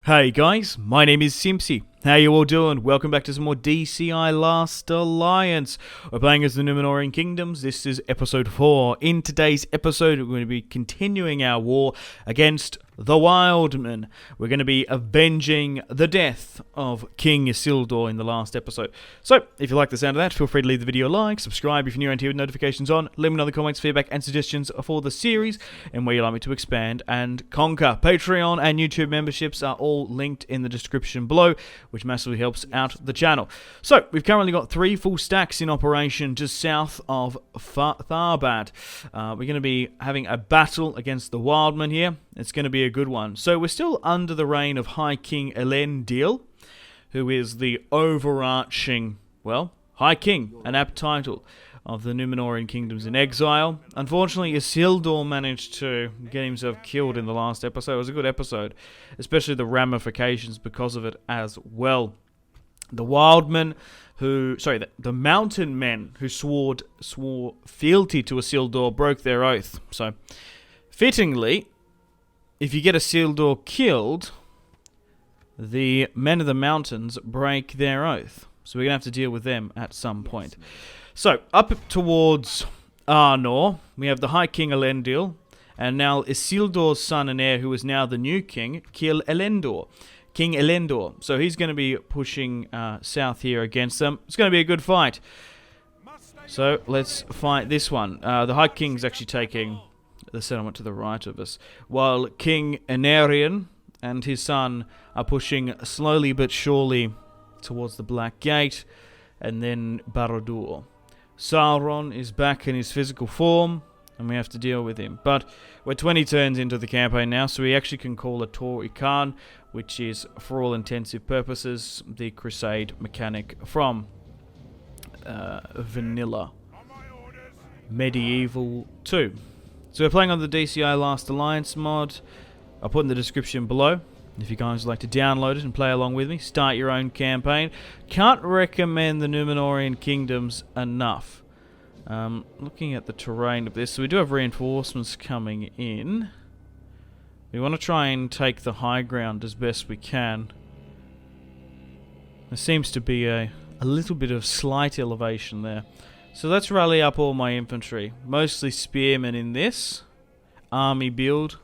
Hey guys, my name is Simpzy. How you all doing? Welcome back to some more DCI Last Alliance. We're playing as the Numenorean Kingdoms. This is episode 4. In today's episode, we're going to be continuing our war against the Wildmen. We're going to be avenging the death of King Isildur in the last episode. So, if you like the sound of that, feel free to leave the video a like, subscribe if you're new around here with notifications on, let me know in the comments, feedback and suggestions for the series, and where you'd like me to expand and conquer. Patreon and YouTube memberships are all linked in the description below, which massively helps out the channel. So, we've currently got 3 full stacks in operation just south of Tharbad. We're going to be having a battle against the Wildmen here. It's going to be a good one. So we're still under the reign of High King Elendil, who is the overarching, well, High King, an apt title of the Numenorean Kingdoms in exile. Unfortunately, Isildur managed to get himself killed in the last episode. It was a good episode, especially the ramifications because of it as well. The Wildmen the Mountain Men who swore fealty to Isildur broke their oath. So, fittingly, if you get Isildur killed, the Men of the Mountains break their oath. So we're going to have to deal with them at some point. So, up towards Arnor, we have the High King Elendil, and now Isildur's son and heir, who is now the new king, King Elendor. So he's going to be pushing south here against them. It's going to be a good fight. So, let's fight this one. The High King's actually taking the settlement to the right of us, while King Numenorean and his son are pushing slowly but surely towards the Black Gate, and then Barad-dûr. Sauron is back in his physical form, and we have to deal with him. But we're 20 turns into the campaign now, so we actually can call a Tori Khan, which is, for all intensive purposes, the Crusade mechanic from Vanilla Medieval 2. So we're playing on the DCI Last Alliance mod. I'll put in the description below if you guys would like to download it and play along with me. Start your own campaign. Can't recommend the Numenorean Kingdoms enough. Looking at the terrain of this, so we do have reinforcements coming in. We want to try and take the high ground as best we can. There seems to be a little bit of slight elevation there. So let's rally up all my infantry. Mostly spearmen in this army build.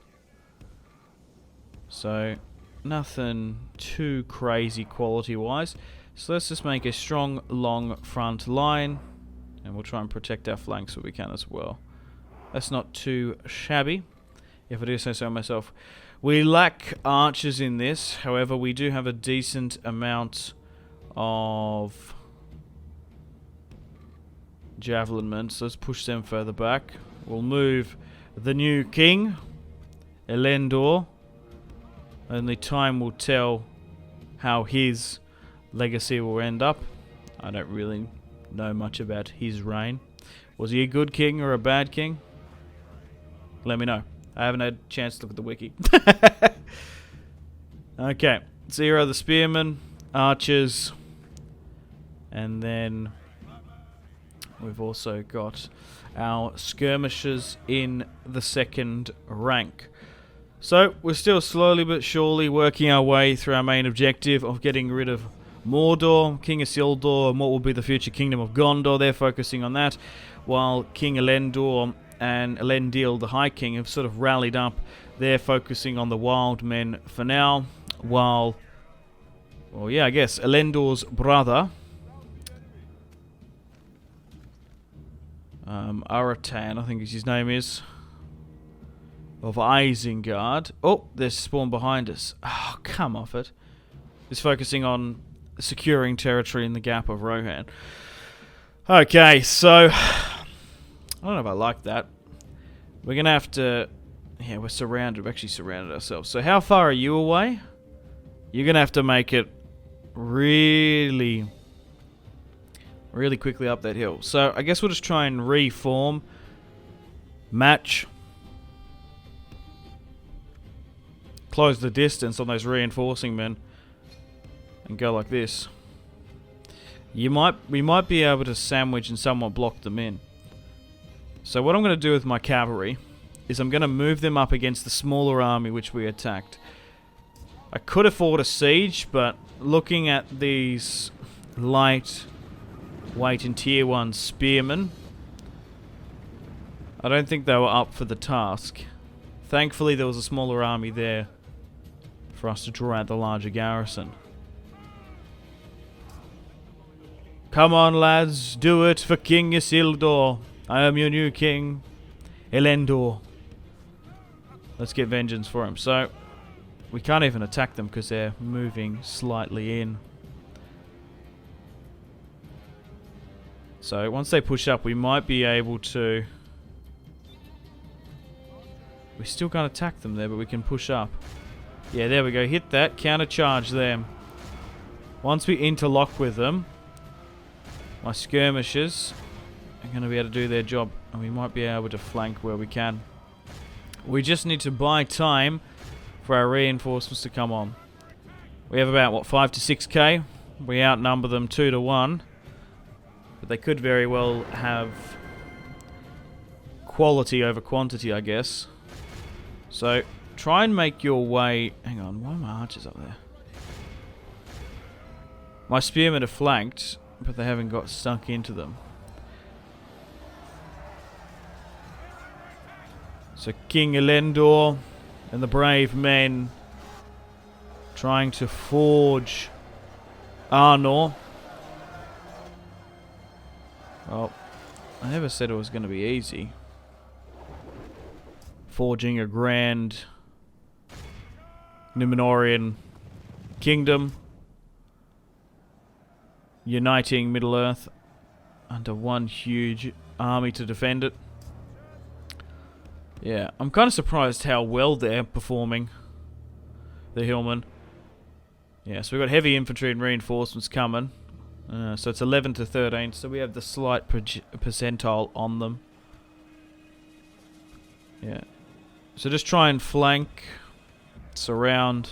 So nothing too crazy quality-wise. So let's just make a strong, long front line. And we'll try and protect our flanks if we can as well. That's not too shabby, if I do say so myself. We lack archers in this. However, we do have a decent amount of javelin men, so let's push them further back. We'll move the new king, Elendor. Only time will tell how his legacy will end up. I don't really know much about his reign. Was he a good king or a bad king? Let me know. I haven't had a chance to look at the wiki. Okay, so here are the spearmen, archers, and then we've also got our skirmishers in the second rank. So, we're still slowly but surely working our way through our main objective of getting rid of Mordor, King Isildur, and what will be the future kingdom of Gondor. They're focusing on that, while King Elendor and Elendil, the High King, have sort of rallied up. They're focusing on the wild men for now, while, well, yeah, I guess Elendor's brother, Aratan, I think his name is, of Isengard. Oh, there's spawn behind us. Oh, come off it. Is focusing on securing territory in the Gap of Rohan. Okay, so I don't know if I like that. We're gonna have to, yeah, we're surrounded. We've actually surrounded ourselves. So how far are you away? You're gonna have to make it really quickly up that hill. So I guess we'll just try and reform, match, close the distance on those reinforcing men, and go like this. We might be able to sandwich and somewhat block them in. So what I'm going to do with my cavalry is I'm going to move them up against the smaller army which we attacked. I could afford a siege, but looking at these light weight and tier 1 spearmen, I don't think they were up for the task. Thankfully there was a smaller army there for us to draw out the larger garrison. Come on lads, do it for King Isildur. I am your new king, Elendor. Let's get vengeance for him. So, we can't even attack them because they're moving slightly in. So, once they push up, we might be able to... We still can't attack them there, but we can push up. Yeah, there we go. Hit that. Countercharge them. Once we interlock with them, my skirmishers are going to be able to do their job. And we might be able to flank where we can. We just need to buy time for our reinforcements to come on. We have about, what, 5 to 6k? We outnumber them 2 to 1. But they could very well have quality over quantity, I guess. So, try and make your way... Hang on, why are my archers up there? My spearmen are flanked, but they haven't got stuck into them. So, King Elendor and the brave men trying to forge Arnor. Well, I never said it was going to be easy. Forging a grand Numenorean kingdom, uniting Middle-earth under one huge army to defend it. Yeah, I'm kind of surprised how well they're performing, the Hillmen. Yeah, so we've got heavy infantry and reinforcements coming. So it's 11 to 13, so we have the slight percentile on them. Yeah. So just try and flank, surround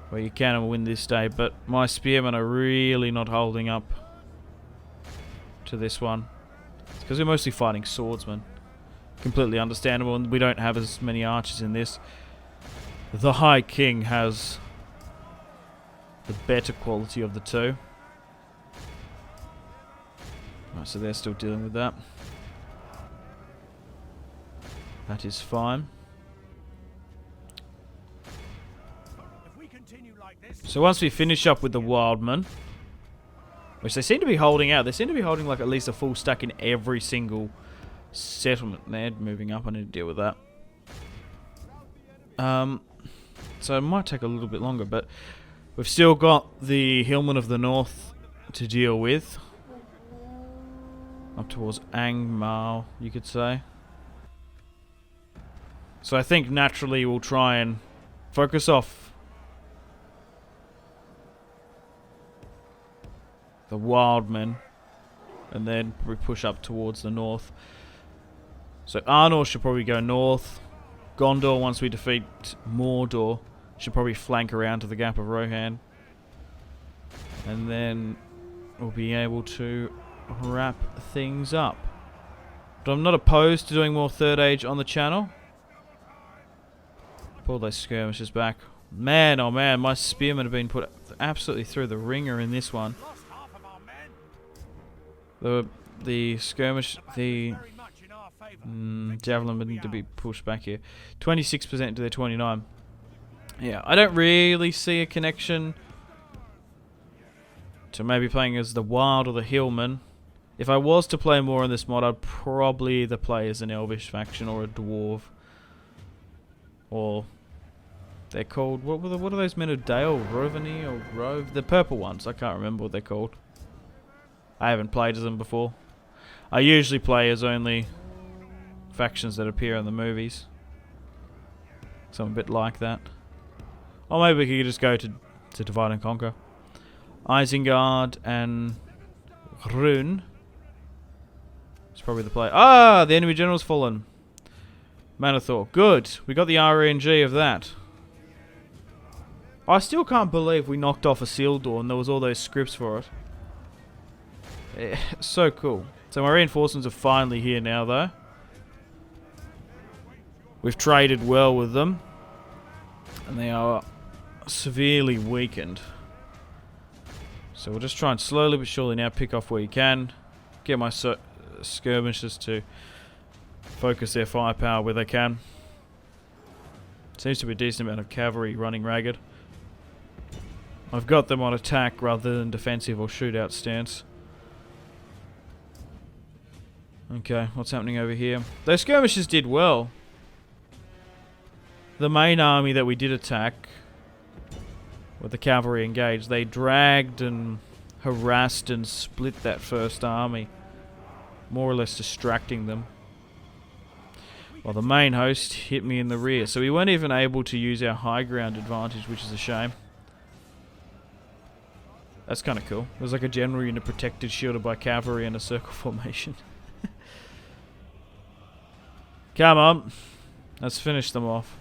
where you can and win this day. But my spearmen are really not holding up to this one. It's because we're mostly fighting swordsmen. Completely understandable, and we don't have as many archers in this. The High King has the better quality of the two. Right, so they're still dealing with that. That is fine. So once we finish up with the Wildmen, which they seem to be holding out, they seem to be holding like at least a full stack in every single settlement. They're moving up, I need to deal with that. So it might take a little bit longer, but we've still got the Hillmen of the North to deal with. Up towards Angmar, you could say. So I think naturally we'll try and focus off the Wildmen and then we push up towards the north. So Arnor should probably go north. Gondor, once we defeat Mordor, should probably flank around to the Gap of Rohan. And then we'll be able to wrap things up. But I'm not opposed to doing more Third Age on the channel. Pull those skirmishers back. Man, oh man, my spearmen have been put absolutely through the ringer in this one. The skirmish, the javelin would need to be pushed back here. 26% to their 29. Yeah, I don't really see a connection to maybe playing as the Wild or the Hillman. If I was to play more in this mod, I'd probably either play as an Elvish faction or a Dwarf. Or they're called, what are those men of Dale? Rovani or Rove? The purple ones, I can't remember what they're called. I haven't played as them before. I usually play as only factions that appear in the movies. So I'm a bit like that. Or maybe we could just go to Divide and Conquer. Isengard and Rune. It's probably the play. Ah, the enemy general's fallen. Manathor. Good. We got the RNG of that. I still can't believe we knocked off Isildur and there was all those scripts for it. Yeah, so cool. So my reinforcements are finally here now though. We've traded well with them. And they are severely weakened. So we'll just try and slowly but surely now pick off where you can. Get my skirmishers to focus their firepower where they can. Seems to be a decent amount of cavalry running ragged. I've got them on attack rather than defensive or shootout stance. Okay, what's happening over here? Those skirmishers did well. The main army that we did attack, with the cavalry engaged, they dragged and harassed and split that first army, more or less distracting them. While the main host hit me in the rear, so we weren't even able to use our high ground advantage, which is a shame. That's kind of cool. It was like a general unit protected, shielded by cavalry in a circle formation. Come on, let's finish them off.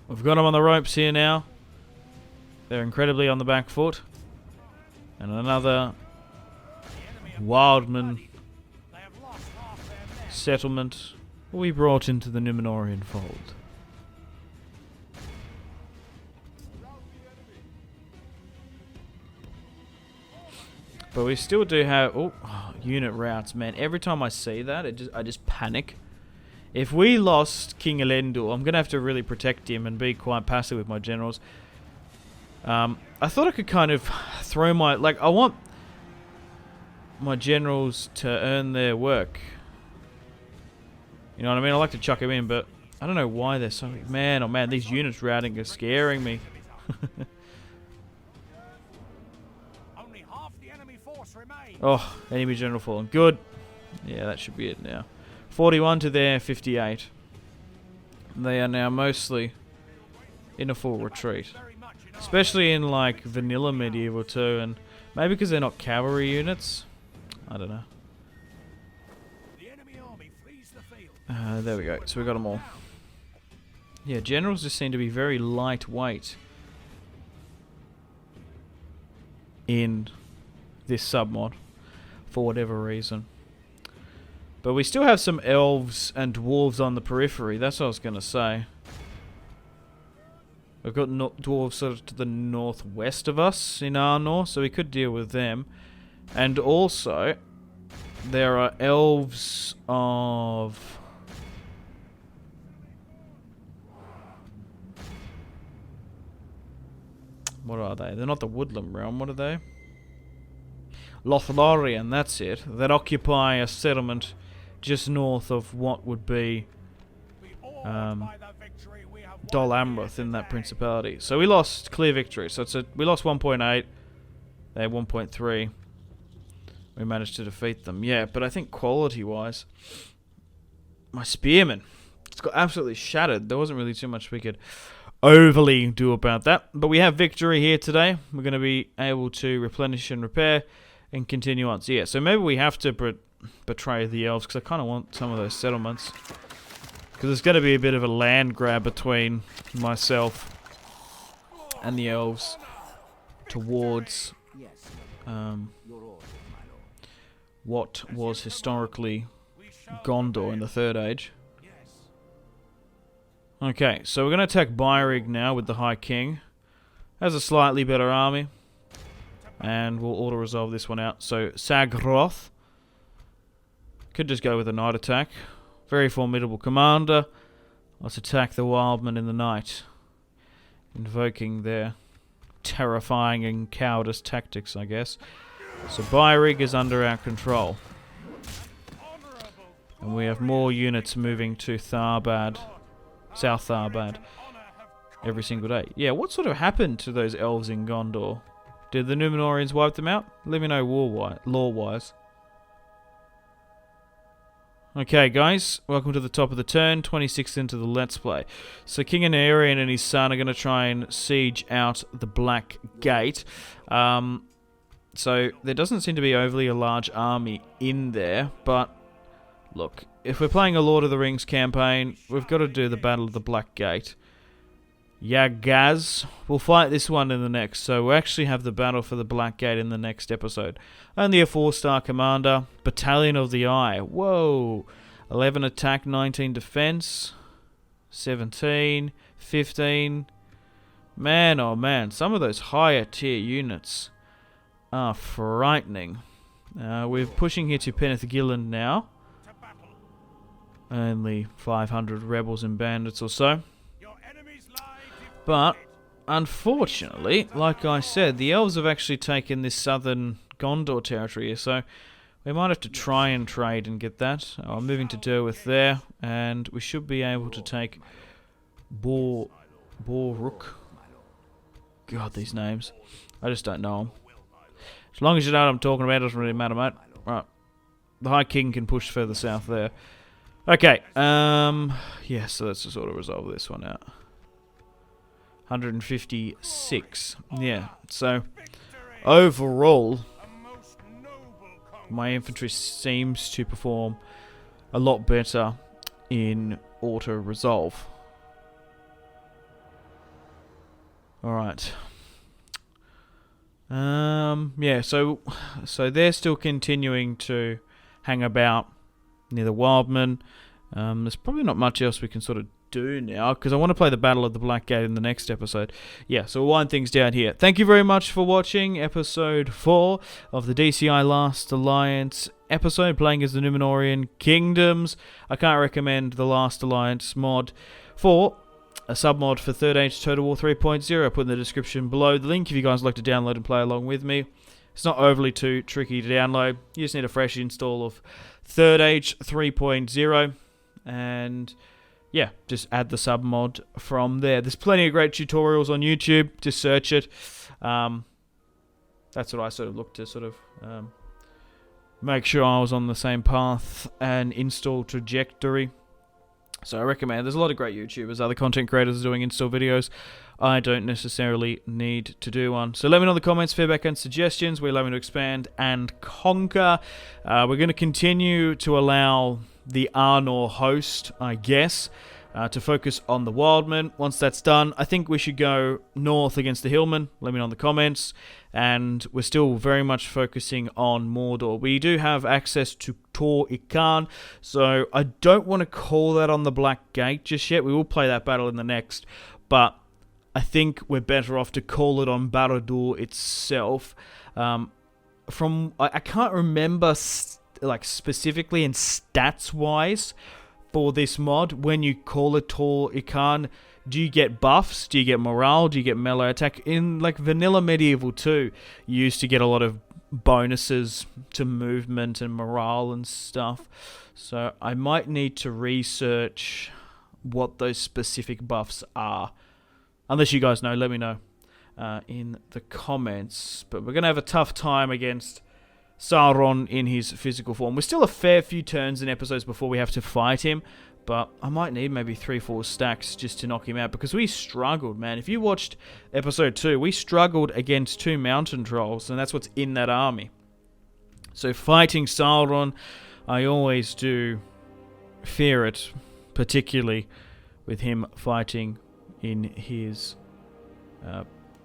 We've got them on the ropes here now. They're incredibly on the back foot. And another Wildman settlement we brought into the Numenorean fold. But we still do have unit routes, man. Every time I see that, I just panic. If we lost King Elendil, I'm gonna have to really protect him and be quite passive with my generals. I thought I could kind of throw my... I want my generals to earn their work. You know what I mean? I like to chuck them in, but I don't know why they're so... Man, oh man, these units routing are scaring me. Oh, enemy general fallen. Good. Yeah, that should be it now. 41 to their 58. They are now mostly in a full retreat. Especially in, vanilla medieval too, and maybe because they're not cavalry units. I don't know. There we go. So we got them all. Yeah, generals just seem to be very lightweight in this submod for whatever reason. But we still have some elves and dwarves on the periphery. That's what I was going to say. We've got dwarves sort of to the northwest of us in Arnor, so we could deal with them. And also, there are elves of... What are they? They're not the Woodland realm, what are they? Numenorean, that's it. That occupy a settlement just north of what would be Dol Amroth in that principality. So we lost clear victory. So we lost 1.8. They had 1.3. We managed to defeat them. Yeah, but I think quality-wise, my spearmen just got absolutely shattered. There wasn't really too much we could overly do about that. But we have victory here today. We're going to be able to replenish and repair and continue on. So yeah, so maybe we have to betray the elves, because I kind of want some of those settlements. Because there's going to be a bit of a land grab between myself and the elves towards what was historically Gondor in the Third Age. Okay, so we're going to attack Beirig now with the High King. Has a slightly better army. And we'll auto-resolve this one out. So, Sagroth. Could just go with a night attack. Very formidable commander. Let's attack the Wildmen in the night. Invoking their terrifying and cowardice tactics, I guess. So, Beirig is under our control. And we have more units moving to Tharbad. South Tharbad. Every single day. Yeah, what sort of happened to those elves in Gondor? Did the Numenoreans wipe them out? Let me know lore-wise. Okay, guys. Welcome to the top of the turn. 26 into the Let's Play. So King Numenorean and his son are going to try and siege out the Black Gate. So there doesn't seem to be overly a large army in there. But, look. If we're playing a Lord of the Rings campaign, we've got to do the Battle of the Black Gate. Yagaz. We'll fight this one in the next, so we'll actually have the battle for the Black Gate in the next episode. Only a 4-star commander. Battalion of the Eye. Whoa. 11 attack, 19 defense. 17, 15. Man, oh man, some of those higher tier units are frightening. We're pushing here to Penethgillan now. Only 500 rebels and bandits or so. But, unfortunately, like I said, the elves have actually taken this southern Gondor territory here, so we might have to try and trade and get that. I'm moving to Derwith there, and we should be able to take Borrook. God, these names. I just don't know them. As long as you know what I'm talking about, it doesn't really matter, mate. Right. The High King can push further south there. Okay, yeah, so let's just sort of resolve this one out. 156. Yeah, so overall, my infantry seems to perform a lot better in auto-resolve. Alright. Yeah, so they're still continuing to hang about near the Wildman. There's probably not much else we can sort of do now, because I want to play the Battle of the Black Gate in the next episode. Yeah, so we'll wind things down here. Thank you very much for watching episode 4 of the DCI Last Alliance episode, playing as the Numenorean Kingdoms. I can't recommend the Last Alliance mod for a submod for 3rd Age Total War 3.0. Put in the description below the link if you guys like to download and play along with me. It's not overly too tricky to download. You just need a fresh install of 3rd Age 3.0, and yeah, just add the submod from there. There's plenty of great tutorials on YouTube. Just search it. That's what I sort of looked to sort of make sure I was on the same path and install trajectory. So I recommend. There's a lot of great YouTubers, other content creators doing install videos. I don't necessarily need to do one. So let me know in the comments, feedback and suggestions. We'll allow me to expand and conquer. We're going to continue to allow the Arnor host, I guess, to focus on the Wildmen. Once that's done, I think we should go north against the Hillmen. Let me know in the comments. And we're still very much focusing on Mordor. We do have access to Tor Ikan, so I don't want to call that on the Black Gate just yet. We will play that battle in the next, but I think we're better off to call it on Barad-dûr itself. I can't remember like specifically in stats wise for this mod. When you call it Tor Ikan, do you get buffs? Do you get morale? Do you get melee attack? In like vanilla medieval 2, you used to get a lot of bonuses to movement and morale and stuff. So I might need to research what those specific buffs are. Unless you guys know, let me know in the comments. But we're going to have a tough time against Sauron in his physical form. We're still a fair few turns and episodes before we have to fight him, but I might need maybe 3-4 stacks just to knock him out, because we struggled, man. If you watched episode 2, we struggled against 2 mountain trolls, and that's what's in that army. So fighting Sauron, I always do fear it, particularly with him fighting in his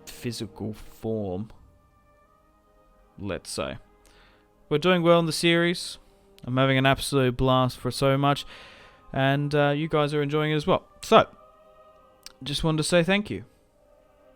physical form, let's say. We're doing well in the series. I'm having an absolute blast for so much, and you guys are enjoying it as well. So, just wanted to say thank you.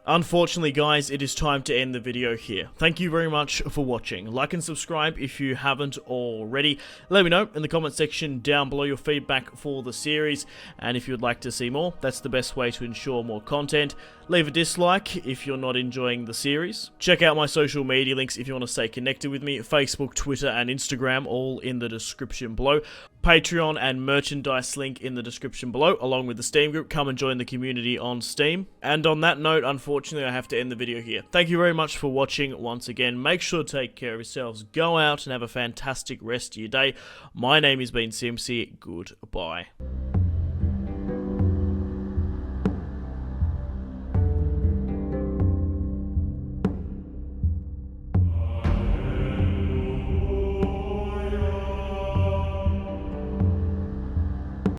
Unfortunately, guys, it is time to end the video here. Thank you very much for watching. Like and subscribe if you haven't already. Let me know in the comment section down below your feedback for the series, and if you'd like to see more, that's the best way to ensure more content. Leave a dislike if you're not enjoying the series. Check out my social media links if you want to stay connected with me. Facebook, Twitter, and Instagram, all in the description below. Patreon and merchandise link in the description below, along with the Steam group. Come and join the community on Steam. And on that note, unfortunately, I have to end the video here. Thank you very much for watching once again. Make sure to take care of yourselves. Go out and have a fantastic rest of your day. My name has been Simpzy. Goodbye.